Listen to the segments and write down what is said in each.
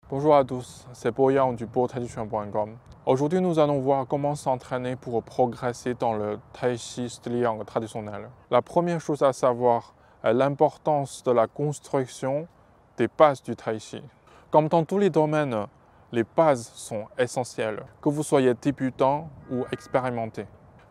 Bonjour à tous, c'est Boyan du BoTaiChiCuan.com. Aujourd'hui, nous allons voir comment s'entraîner pour progresser dans le Tai Chi style Yang traditionnel. La première chose à savoir est l'importance de la construction des bases du Tai Chi. Comme dans tous les domaines, les bases sont essentielles, que vous soyez débutant ou expérimenté.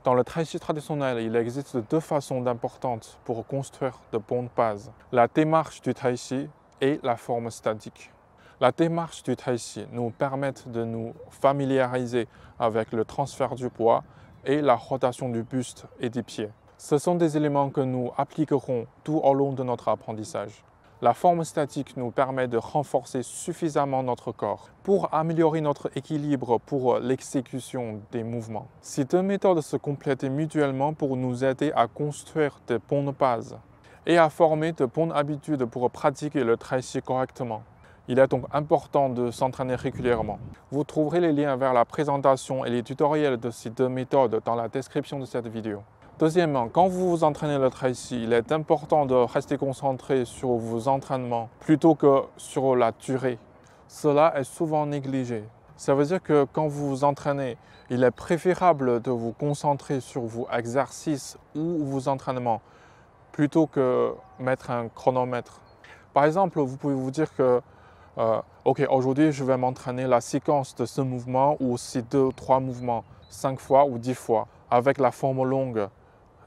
Dans le Tai Chi traditionnel, il existe deux façons importantes pour construire de bonnes bases. La démarche du Tai Chi et la forme statique. La démarche du Tai Chi nous permet de nous familiariser avec le transfert du poids et la rotation du buste et des pieds. Ce sont des éléments que nous appliquerons tout au long de notre apprentissage. La forme statique nous permet de renforcer suffisamment notre corps pour améliorer notre équilibre pour l'exécution des mouvements. Ces deux méthodes se complètent mutuellement pour nous aider à construire de bonnes bases et à former de bonnes habitudes pour pratiquer le Tai Chi correctement. Il est donc important de s'entraîner régulièrement. Vous trouverez les liens vers la présentation et les tutoriels de ces deux méthodes dans la description de cette vidéo. Deuxièmement, quand vous vous entraînez le Tai Chi, il est important de rester concentré sur vos entraînements plutôt que sur la durée. Cela est souvent négligé. Ça veut dire que quand vous vous entraînez, il est préférable de vous concentrer sur vos exercices ou vos entraînements plutôt que mettre un chronomètre. Par exemple, vous pouvez vous dire que ok, aujourd'hui je vais m'entraîner la séquence de ce mouvement ou ces 2 ou 3 mouvements 5 fois ou 10 fois avec la forme longue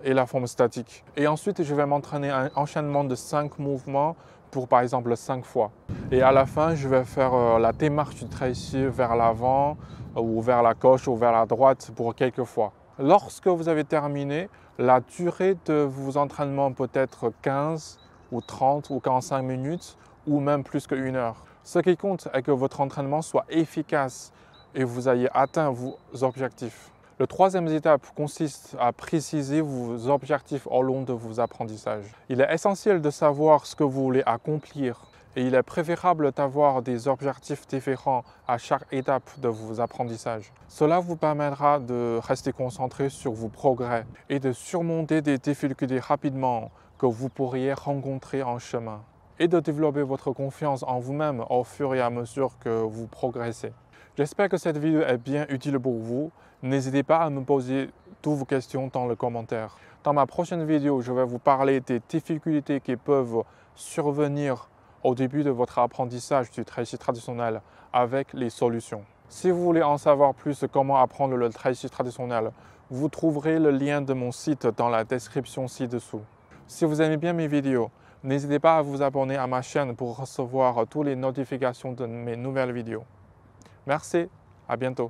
et la forme statique. Et ensuite, je vais m'entraîner un enchaînement de 5 mouvements pour par exemple 5 fois. Et à la fin, je vais faire la démarche du Tai Chi vers l'avant ou vers la gauche ou vers la droite pour quelques fois. Lorsque vous avez terminé, la durée de vos entraînements peut être 15 ou 30 ou 45 minutes ou même plus qu'1 heure. Ce qui compte est que votre entraînement soit efficace et vous ayez atteint vos objectifs. La troisième étape consiste à préciser vos objectifs au long de vos apprentissages. Il est essentiel de savoir ce que vous voulez accomplir et il est préférable d'avoir des objectifs différents à chaque étape de vos apprentissages. Cela vous permettra de rester concentré sur vos progrès et de surmonter des difficultés rapidement que vous pourriez rencontrer en chemin et de développer votre confiance en vous-même au fur et à mesure que vous progressez. J'espère que cette vidéo est bien utile pour vous. N'hésitez pas à me poser toutes vos questions dans les commentaires. Dans ma prochaine vidéo, je vais vous parler des difficultés qui peuvent survenir au début de votre apprentissage du Tai Chi traditionnel avec les solutions. Si vous voulez en savoir plus comment apprendre le Tai Chi traditionnel, vous trouverez le lien de mon site dans la description ci-dessous. Si vous aimez bien mes vidéos, n'hésitez pas à vous abonner à ma chaîne pour recevoir toutes les notifications de mes nouvelles vidéos. Merci, à bientôt.